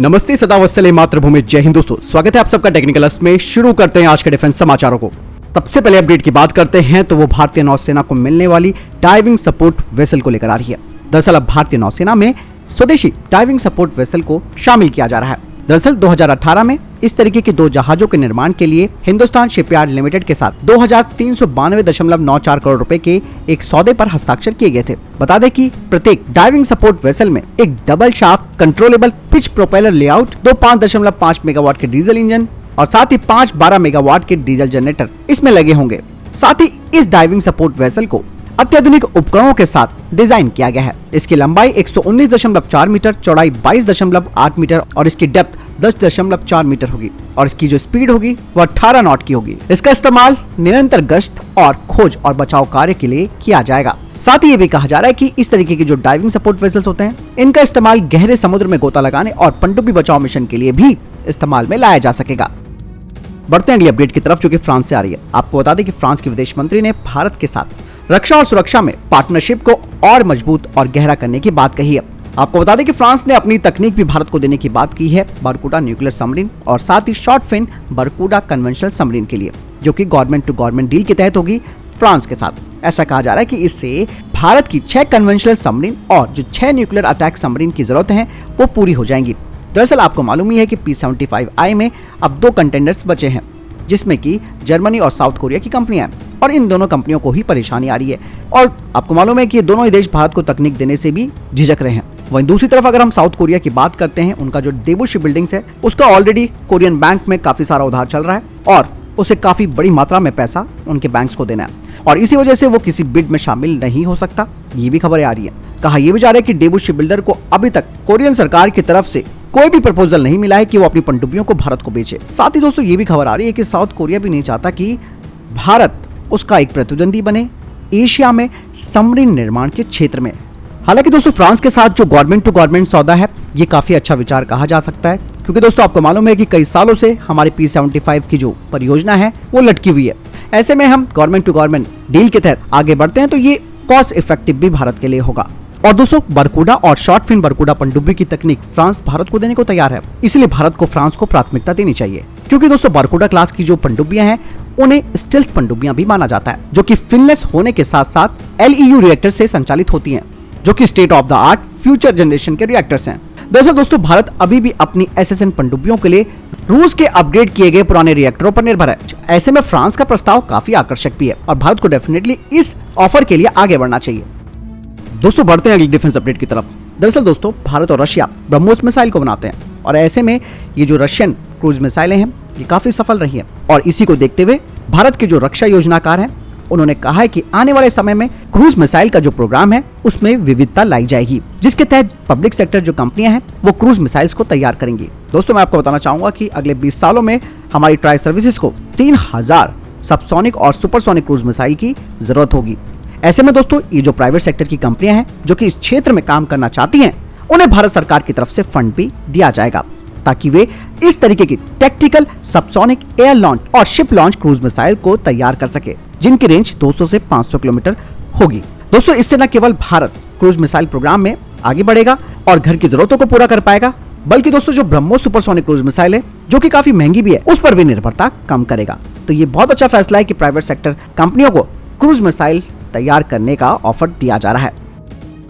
नमस्ते, सदा वत्सले मातृभूमि, जय हिंद। दोस्तों स्वागत है आप सबका टेक्निकल अस में। शुरू करते हैं आज के डिफेंस समाचारों को। सबसे पहले अपडेट की बात करते हैं तो वो भारतीय नौसेना को मिलने वाली डाइविंग सपोर्ट वेसल को लेकर आ रही है। दरअसल अब भारतीय नौसेना में स्वदेशी डाइविंग सपोर्ट वेसल को शामिल किया जा रहा है। दरअसल 2018 में इस तरीके के 2 जहाजों के निर्माण के लिए हिंदुस्तान शिपयार्ड लिमिटेड के साथ 2392.94 करोड़ रुपए के एक सौदे पर हस्ताक्षर किए गए थे। बता दें कि प्रत्येक डाइविंग सपोर्ट वेसल में एक double shaft controllable pitch propeller layout, 2 5.5 megawatt के डीजल इंजन और साथ ही 5-12 मेगावाट के डीजल जनरेटर इसमें लगे होंगे। साथ ही इस डाइविंग सपोर्ट वेसल को अत्याधुनिक उपकरणों के साथ डिजाइन किया गया है। इसकी लंबाई 119.4 मीटर, चौड़ाई 22.8 मीटर और इसकी डेप्थ 10.4 मीटर होगी और इसकी जो स्पीड होगी वो 18 नॉट की होगी। इसका इस्तेमाल निरंतर गश्त और खोज और बचाव कार्य के लिए किया जाएगा। साथ ही ये भी कहा जा रहा है कि इस तरीके के जो डाइविंग सपोर्ट वेसल्स होते हैं इनका इस्तेमाल गहरे समुद्र में गोता लगाने और पनडुब्बी बचाव मिशन के लिए भी इस्तेमाल में लाया जा सकेगा। बढ़ते हैं अगली अपडेट की तरफ जो कि फ्रांस से आ रही है। आपको बता दें कि फ्रांस के विदेश मंत्री ने भारत के साथ रक्षा और सुरक्षा में पार्टनरशिप को और मजबूत और गहरा करने की बात कही है। आपको बता दें कि फ्रांस ने अपनी तकनीक भी भारत को देने की बात की है बरकूडा न्यूक्लियर सबमरीन और साथ ही शॉर्ट फिन बरकूडा कन्वेंशनल सबमरीन के लिए, जो कि गवर्नमेंट टू गवर्नमेंट डील के तहत होगी फ्रांस के साथ। ऐसा कहा जा रहा है कि इससे भारत की 6 कन्वेंशनल सबमरीन और जो 6 न्यूक्लियर अटैक सबमरीन की जरूरत है वो पूरी हो जाएंगी। दरअसल आपको मालूम ही है कि P-75I में अब 2 कंटेंडर्स बचे हैं, जिसमें कि जर्मनी और साउथ कोरिया की कंपनियां हैं और इन दोनों कंपनियों को ही परेशानी आ रही है और आपको मालूम है कि ये दोनों ही देश भारत को तकनीक देने से भी झिझक रहे हैं। वहीं दूसरी तरफ अगर हम साउथ कोरिया की बात करते हैं, उनका जो डेबू शिप बिल्डिंग्स है उसका ऑलरेडी कोरियन बैंक में काफी सारा उधार चल रहा है और उसे काफी बड़ी मात्रा में पैसा उनके बैंक्स को देना है और इसी वजह से वो किसी बिड में शामिल नहीं हो सकता। ये भी खबरें आ रही है। कहा यह भी जा रहा है कि डेबू शिप बिल्डर को अभी तक कोरियन सरकार की तरफ से कोई भी प्रपोजल नहीं मिला है कि वो अपनी पनडुब्बियों को भारत को बेचे। साथ ही दोस्तों ये भी खबर आ रही है कि साउथ कोरिया भी नहीं चाहता कि भारत उसका एक प्रतिद्वंदी बने एशिया में सबमरीन निर्माण के क्षेत्र में। हालांकि दोस्तों फ्रांस के साथ जो गवर्नमेंट टू गवर्नमेंट सौदा है ये काफी अच्छा विचार कहा जा सकता है, क्योंकि दोस्तों आपको मालूम है कि कई सालों से हमारी P-75 की जो परियोजना है वो लटकी हुई है। ऐसे में हम गवर्नमेंट टू गवर्नमेंट डील के तहत आगे बढ़ते हैं तो ये कॉस्ट इफेक्टिव भी भारत के लिए होगा। और दोस्तों बरकूडा और शॉर्ट फिन बरकूडा पनडुब्बी की तकनीक फ्रांस भारत को देने को तैयार है, इसलिए भारत को फ्रांस को प्राथमिकता देनी चाहिए, क्योंकि दोस्तों बरकूडा क्लास की जो पनडुब्बियां हैं उन्हें स्टेल्थ पनडुब्बियां भी माना जाता है, जो कि फिनलेस होने के साथ साथ LEU रिएक्टर से संचालित होती हैं, जो कि state of the art future generation के रिएक्टर्स हैं। दरअसल दोस्तों भारत अभी भी अपनी SSN पनडुब्बियों के लिए रूस के अपग्रेड किए गए पुराने रिएक्टरों पर निर्भर है। ऐसे में फ्रांस का प्रस्ताव काफी आकर्षक भी है और भारत को डेफिनेटली इस ऑफर के लिए आगे बढ़ना चाहिए। दोस्तों बढ़ते हैं अगली डिफेंस अपडेट की तरफ। दरअसल दोस्तों भारत और रशिया ब्रह्मोस मिसाइल को बनाते हैं और ऐसे में ये जो रशियन क्रूज मिसाइलें हैं ये काफी सफल रही है और इसी को देखते हुए भारत के जो रक्षा योजनाकार हैं उन्होंने कहा है कि आने वाले समय में क्रूज मिसाइल का जो प्रोग्राम है उसमें विविधता लाई जाएगी, जिसके तहत पब्लिक सेक्टर जो कंपनियां हैं वो क्रूज मिसाइल्स को तैयार करेंगी। दोस्तों मैं आपको बताना चाहूंगा कि अगले 20 सालों में हमारी ट्राई सर्विसेज को 3000 सबसोनिक और सुपरसोनिक क्रूज मिसाइल की जरूरत होगी। ऐसे में दोस्तों ये जो प्राइवेट सेक्टर की कंपनियां हैं जो कि इस क्षेत्र में काम करना चाहती हैं उन्हें भारत सरकार की तरफ से फंड भी दिया जाएगा, ताकि वे इस तरीके की टैक्टिकल सबसोनिक एयर लॉन्च और शिप लॉन्च क्रूज मिसाइल को तैयार कर सके, जिनकी रेंज 200 से 500 किलोमीटर होगी। दोस्तों इससे न केवल भारत क्रूज मिसाइल प्रोग्राम में आगे बढ़ेगा और घर की जरूरतों को पूरा कर पाएगा, बल्कि दोस्तों जो ब्रह्मोस सुपरसोनिक क्रूज मिसाइल है जो कि काफी महंगी भी है उस पर भी निर्भरता कम करेगा। तो ये बहुत अच्छा फैसला है कि प्राइवेट सेक्टर कंपनियों को क्रूज मिसाइल तैयार करने का ऑफर दिया जा रहा है।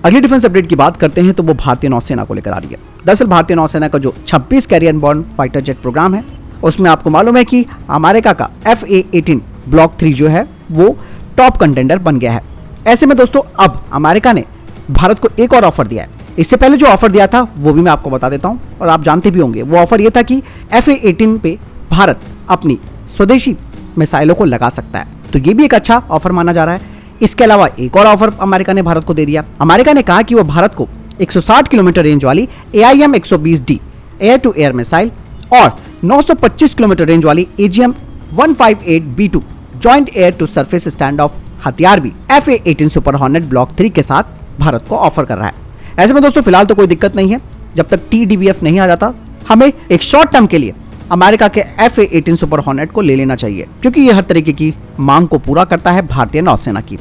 अगली डिफेंस अपडेट की बात करते हैं तो वो भारतीय नौसेना को लेकर आ रही है। दरअसल भारतीय नौसेना का जो 26 carrier borne fighter jet programme है उसमें आपको मालूम है कि अमेरिका का FA-18 ब्लॉक 3 जो है वो टॉप कंटेंडर बन गया है। ऐसे में दोस्तों अब अमेरिका ने भारत को एक और ऑफर दिया है। इससे पहले जो ऑफर दिया था वो भी मैं आपको बता देता हूं और आप जानते भी होंगे। वो ऑफर ये था कि FA-18 पे भारत अपनी स्वदेशी मिसाइलों को लगा सकता है, तो ये भी एक अच्छा ऑफर माना जा रहा है। इसके अलावा एक और ऑफर अमेरिका ने भारत को दे दिया। अमेरिका ने कहा कि वो भारत को 160 किलोमीटर रेंज वाली AIM-120D air to air missile और 925 किलोमीटर रेंज वाली AGM-158B2 joint air to surface stand off हथियार भी FA-18 सुपर हॉर्नेट ब्लॉक 3 के साथ भारत को ऑफर कर रहा है। ऐसे में दोस्तों फिलहाल तो कोई दिक्कत नहीं है, जब तक TDBF नहीं आ जाता हमें एक शॉर्ट टर्म के लिए अमेरिका के FA-18 सुपर हॉर्नेट को ले लेना चाहिए, क्योंकि यह हर तरीके की मांग को पूरा करता है भारतीय नौसेना की।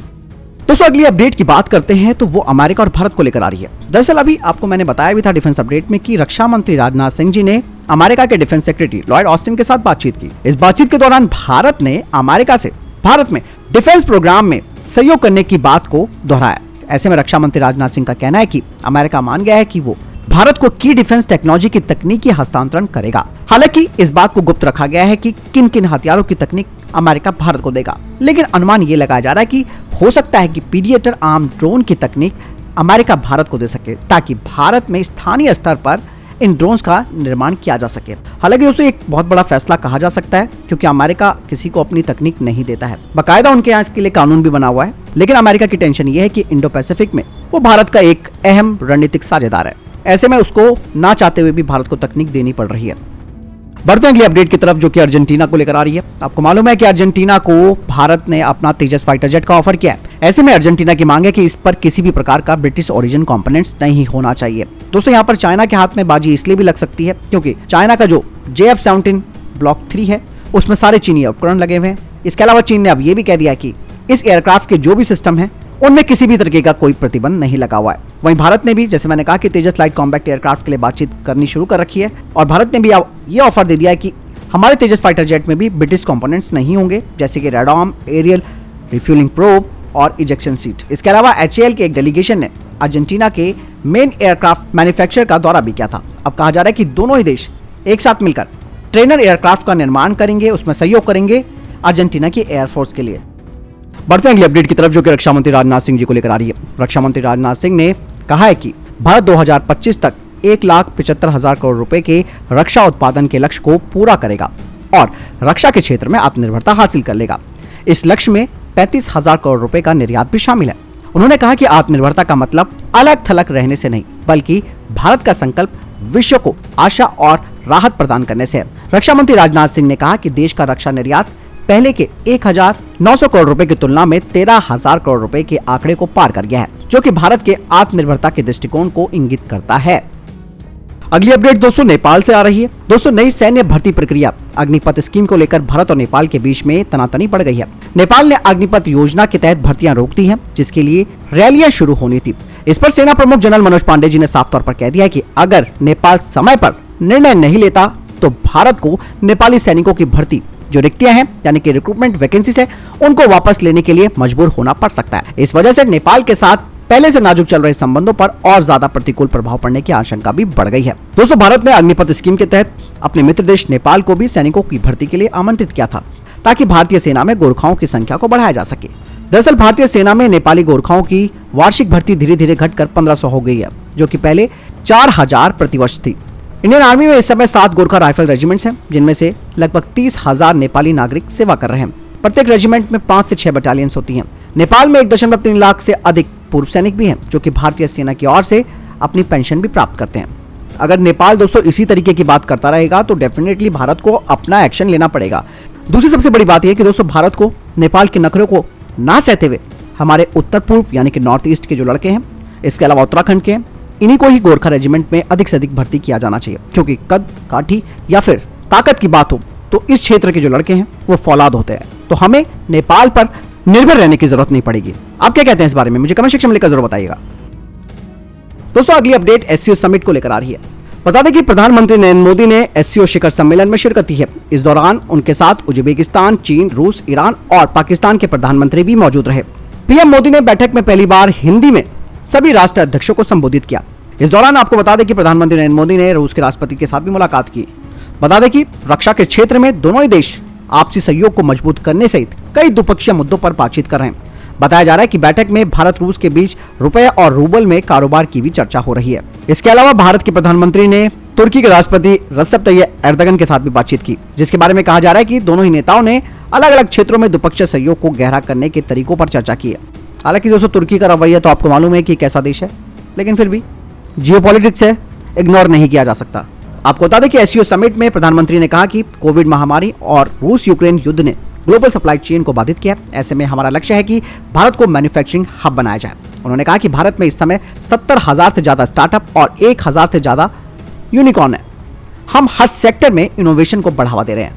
दोस्तों अगली अपडेट की बात करते हैं तो वो अमेरिका और भारत को लेकर आ रही है। दरअसल अभी आपको मैंने बताया भी था डिफेंस अपडेट में कि रक्षा मंत्री राजनाथ सिंह जी ने अमेरिका के डिफेंस सेक्रेटरी लॉयड ऑस्टिन के साथ बातचीत की। इस बातचीत के दौरान भारत ने अमेरिका से भारत में डिफेंस प्रोग्राम में सहयोग करने की बात को दोहराया। ऐसे में रक्षा मंत्री राजनाथ सिंह का कहना है कि अमेरिका मान गया है कि वो भारत को की डिफेंस टेक्नोलॉजी की तकनीकी हस्तांतरण करेगा। हालांकि इस बात को गुप्त रखा गया है कि किन किन हथियारों की तकनीक अमेरिका भारत को देगा, लेकिन अनुमान ये लगाया जा रहा है कि हो सकता है कि पीडिएटर आर्म ड्रोन की तकनीक अमेरिका भारत को दे सके ताकि भारत में स्थानीय स्तर पर इन ड्रोन्स का निर्माण किया जा सके। हालांकि उसे एक बहुत बड़ा फैसला कहा जा सकता है क्योंकि अमेरिका किसी को अपनी तकनीक नहीं देता है, बाकायदा उनके यहाँ इसके लिए कानून भी बना हुआ है। लेकिन अमेरिका की टेंशन ये है कि इंडो पैसिफिक में वो भारत का एक अहम रणनीतिक साझेदार है। ऐसे में उसको ना चाहते हुए भी भारत को तकनीक देनी पड़ रही है। बढ़ते हैं अगली अपडेट की तरफ जो कि अर्जेंटीना को लेकर आ रही है। आपको मालूम है कि अर्जेंटीना को भारत ने अपना तेजस फाइटर जेट का ऑफर किया है। ऐसे में अर्जेंटीना की मांग है कि इस पर किसी भी प्रकार का ब्रिटिश ओरिजिन कंपोनेंट्स नहीं होना चाहिए। दोस्तों यहाँ पर चाइना के हाथ में बाजी इसलिए भी लग सकती है क्योंकि चाइना का जो JF-17 ब्लॉक 3 है उसमें सारे चीनी उपकरण लगे हुए हैं। इसके अलावा चीन ने अब ये भी कह दिया कि इस एयरक्राफ्ट के जो भी सिस्टम है उनमें किसी भी तरीके का कोई प्रतिबंध नहीं लगा हुआ है। वहीं भारत ने भी, जैसे मैंने कहा, कि तेजस लाइट कॉम्बैक्ट एयरक्राफ्ट के लिए बातचीत करनी शुरू कर रखी है और भारत ने भी ये ऑफर दे दिया है कि हमारे तेजस फाइटर जेट में भी ब्रिटिश कंपोनेंट्स नहीं होंगे, जैसे कि रेडॉम, एरियल रिफ्यूलिंग प्रोब और इजेक्शन सीट। इसके अलावा HAL के एक डेलीगेशन ने अर्जेंटीना के मेन एयरक्राफ्ट मैन्युफैक्चरर का दौरा भी किया था। अब कहा जा रहा है कि दोनों ही देश एक साथ मिलकर ट्रेनर एयरक्राफ्ट का निर्माण करेंगे, उसमें सहयोग करेंगे अर्जेंटीना की एयरफोर्स के लिए। बढ़ते हैं अगली अपडेट की तरफ जो कि रक्षा मंत्री राजनाथ सिंह जी को लेकर आ रही है। रक्षा मंत्री राजनाथ सिंह ने कहा है कि भारत 2025 तक 1,75,000 करोड़ रुपए के रक्षा उत्पादन के लक्ष्य को पूरा करेगा और रक्षा के क्षेत्र में आत्मनिर्भरता हासिल कर लेगा। इस लक्ष्य में 35,000 करोड़ रुपए का निर्यात भी शामिल है। उन्होंने कहा कि आत्मनिर्भरता का मतलब अलग थलग रहने से नहीं, बल्कि भारत का संकल्प विश्व को आशा और राहत प्रदान करने से है। रक्षा मंत्री राजनाथ सिंह ने कहा कि देश का रक्षा निर्यात पहले के 1,900 करोड़ रुपए की तुलना में 13,000 करोड़ रुपए के आंकड़े को पार कर गया है, जो कि भारत के आत्मनिर्भरता के दृष्टिकोण को इंगित करता है। अगली अपडेट दोस्तों नेपाल से आ रही है। दोस्तों नई सैन्य भर्ती प्रक्रिया अग्निपथ स्कीम को लेकर भारत और नेपाल के बीच में तनातनी बढ़ गई है। नेपाल ने अग्निपथ योजना के तहत भर्तियां रोक दी हैं, जिसके लिए रैलियां शुरू होनी थी। इस पर सेना प्रमुख जनरल मनोज पांडे जी ने साफ तौर पर कह दिया है कि अगर नेपाल समय पर निर्णय नहीं लेता तो भारत को नेपाली सैनिकों की भर्ती जो रिक्तियां हैं यानी कि रिक्रूटमेंट वैकेंसीज है उनको वापस लेने के लिए मजबूर होना पड़ सकता है। इस वजह से नेपाल के साथ पहले से नाजुक चल रहे संबंधों पर और ज्यादा प्रतिकूल प्रभाव पड़ने की आशंका भी बढ़ गई है। दोस्तों भारत ने अग्निपथ स्कीम के तहत अपने मित्र देश नेपाल को भी सैनिकों की भर्ती के लिए आमंत्रित किया था ताकि भारतीय सेना में गोरखाओं की संख्या को बढ़ाया जा सके। दरअसल भारतीय सेना में नेपाली गोरखाओं की वार्षिक भर्ती धीरे धीरे घटकर 1500 हो गई है, जो कि पहले 4000 प्रतिवर्ष थी। इंडियन आर्मी में इस समय 7 गोरखा राइफल रेजिमेंट्स हैं, जिनमें से लगभग 30,000 नेपाली नागरिक सेवा कर रहे हैं। प्रत्येक रेजिमेंट में 5 से 6 बटालियंस होती हैं। नेपाल में 1.3 लाख से अधिक पूर्व सैनिक भी हैं, जो कि भारतीय सेना की ओर से अपनी पेंशन भी प्राप्त करते हैं। अगर नेपाल दोस्तों इसी तरीके की बात करता रहेगा तो डेफिनेटली भारत को अपना एक्शन लेना पड़ेगा। दूसरी सबसे बड़ी बात यह कि दोस्तों भारत को नेपाल के नखरों को ना सहते हुए हमारे उत्तर पूर्व यानी कि नॉर्थ ईस्ट के जो लड़के हैं, इसके अलावा उत्तराखंड के, इन्हीं को ही गोरखा रेजिमेंट में अधिक से अधिक भर्ती किया जाना चाहिए, क्योंकि कद काठी या फिर ताकत की बात हो तो इस क्षेत्र के जो लड़के हैं वो फौलाद होते हैं। तो हमें नेपाल पर निर्भर रहने की जरूरत नहीं पड़ेगी। आप क्या कहते हैं इस बारे में, मुझे कमेंट सेक्शन में लिखकर जरूर बताइएगा। दोस्तों अगली अपडेट SCO समिट को लेकर आ रही है। बता दें कि प्रधानमंत्री नरेंद्र मोदी ने SCO शिखर सम्मेलन में शिरकत की है। इस दौरान उनके साथ उज्बेकिस्तान, चीन, रूस, ईरान और पाकिस्तान के प्रधानमंत्री भी मौजूद रहे। पीएम मोदी ने बैठक में पहली बार हिंदी में सभी राष्ट्र अध्यक्षों को संबोधित किया। इस दौरान आपको बता दें कि प्रधानमंत्री नरेंद्र मोदी ने रूस के राष्ट्रपति के साथ भी मुलाकात की। बता दें कि रक्षा के क्षेत्र में दोनों ही देश आपसी सहयोग को मजबूत करने सहित कई द्विपक्षीय मुद्दों पर बातचीत कर रहे हैं। बताया जा रहा है कि बैठक में भारत रूस के बीच रुपए और रूबल में कारोबार की भी चर्चा हो रही है। इसके अलावा भारत के प्रधानमंत्री ने तुर्की के राष्ट्रपति रसेप तय्यप एर्दोगन के साथ भी बातचीत की, जिसके बारे में कहा जा रहा है कि दोनों ही नेताओं ने अलग अलग क्षेत्रों में द्विपक्षीय सहयोग को गहरा करने के तरीकों पर चर्चा की है। हालांकि दोस्तों तुर्की का रवैया तो आपको मालूम है कि कैसा देश है, लेकिन फिर भी जियोपॉलिटिक्स है, इग्नोर नहीं किया जा सकता। आपको बता दें कि SCO समिट में प्रधानमंत्री ने कहा कि कोविड महामारी और रूस यूक्रेन युद्ध ने ग्लोबल सप्लाई चेन को बाधित किया। ऐसे में हमारा लक्ष्य है कि भारत को मैन्युफैक्चरिंग हब बनाया जाए। उन्होंने कहा कि भारत में इस समय 70,000 से ज्यादा स्टार्टअप और 1,000 से ज्यादा यूनिकॉर्न है। हम हर सेक्टर में इनोवेशन को बढ़ावा दे रहे हैं।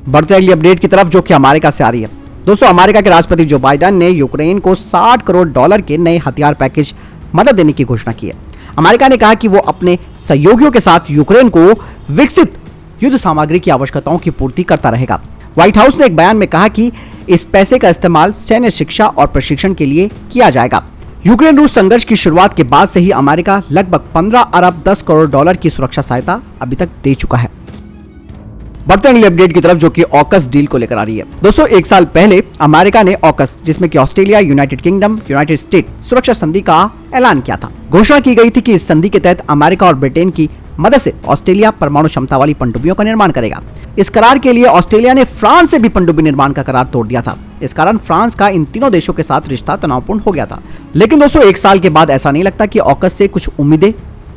बढ़ते अगली अपडेट की तरफ जो कि अमेरिका से आ रही है। दोस्तों, अमेरिका के राष्ट्रपति जो बाइडेन ने यूक्रेन को $60 करोड़ के नए हथियार पैकेज मदद देने की घोषणा की है। अमेरिका ने कहा कि वो अपने सहयोगियों के साथ यूक्रेन को विकसित युद्ध सामग्री की आवश्यकताओं की पूर्ति करता रहेगा। व्हाइट हाउस ने एक बयान में कहा कि इस पैसे का इस्तेमाल सैन्य शिक्षा और प्रशिक्षण के लिए किया जाएगा। यूक्रेन रूस संघर्ष की शुरुआत के बाद से ही अमेरिका लगभग 15 अरब 10 करोड़ डॉलर की सुरक्षा सहायता अभी तक दे चुका है। बढ़ते हैं अगली अपडेट की तरफ, जो कि ऑकस डील को लेकर आ रही है। दोस्तों, एक साल पहले अमेरिका ने ऑकस, जिसमें कि Australia, United kingdom, United state सुरक्षा संधि का ऐलान किया था। घोषणा की गई थी कि इस संधि के तहत अमेरिका और ब्रिटेन की मदद से ऑस्ट्रेलिया परमाणु क्षमता वाली पनडुब्बियों का निर्माण करेगा। इस करार के लिए ऑस्ट्रेलिया ने फ्रांस से भी पनडुब्बी निर्माण का करार तोड़ दिया था। इस कारण फ्रांस का इन तीनों देशों के साथ रिश्ता तनावपूर्ण हो गया था। लेकिन दोस्तों, एक साल के बाद ऐसा नहीं लगता कि ऑकस से कुछ उम्मीदें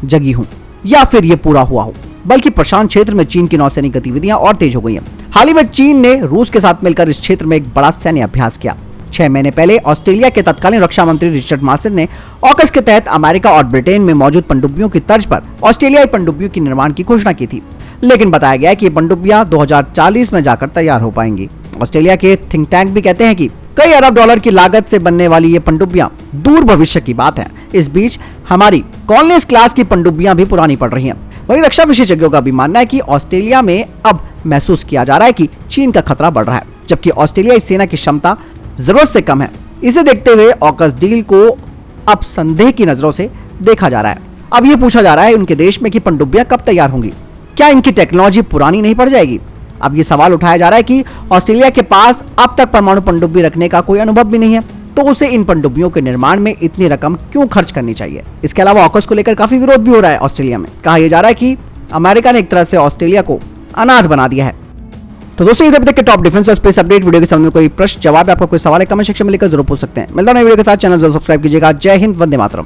जगी हों या फिर ये पूरा हुआ हो, बल्कि प्रशांत क्षेत्र में चीन की नौसैनिक गतिविधियां और तेज हो गई हैं। हाल ही में चीन ने रूस के साथ मिलकर इस क्षेत्र में एक बड़ा सैन्य अभ्यास किया। 6 महीने पहले ऑस्ट्रेलिया के तत्कालीन रक्षा मंत्री रिचर्ड मार्सन ने ऑकस के तहत अमेरिका और ब्रिटेन में मौजूद पनडुब्बियों की तर्ज पर ऑस्ट्रेलियाई पनडुब्बियों की निर्माण की घोषणा की थी। लेकिन बताया गया कि ये पनडुब्बियां 2040 में जाकर तैयार हो पाएंगी। ऑस्ट्रेलिया के थिंक टैंक भी कहते हैं कि कई अरब डॉलर की लागत से बनने वाली ये पनडुब्बियां दूर भविष्य की बात है। इस बीच हमारी कॉलनेस क्लास की पनडुब्बियां भी पुरानी पड़ रही हैं। वहीं रक्षा विशेषज्ञों का भी मानना है कि ऑस्ट्रेलिया में अब महसूस किया जा रहा है कि चीन का खतरा बढ़ रहा है, जबकि ऑस्ट्रेलियाई सेना की क्षमता जरूरत से कम है। इसे देखते हुए ऑकस डील को अब संदेह की नजरों से देखा जा रहा है। अब ये पूछा जा रहा है उनके देश में कि पनडुब्बियां कब तैयार होंगी, क्या इनकी टेक्नोलॉजी पुरानी नहीं पड़ जाएगी। अब ये सवाल उठाया जा रहा है कि ऑस्ट्रेलिया के पास अब तक परमाणु पनडुब्बी रखने का कोई अनुभव भी नहीं है, तो उसे इन पनडुब्बियों के निर्माण में इतनी रकम क्यों खर्च करनी चाहिए। इसके अलावा ऑकस को लेकर काफी विरोध भी हो रहा है ऑस्ट्रेलिया में। कहा यह जा रहा है कि अमेरिका ने एक तरह से ऑस्ट्रेलिया को अनाथ बना दिया है। तो दोस्तों, ये अभी तक के टॉप डिफेंस और स्पेस अपडेट। वीडियो के सामने कोई प्रश्न जवाब, आपका कोई सवाल है, कमेंट सेक्शन में लिखकर जरूर पूछ सकते हैं। मिलता है नई वीडियो के साथ, चैनल जरूर सब्सक्राइब कीजिएगा। जय हिंद, वंदे मातरम।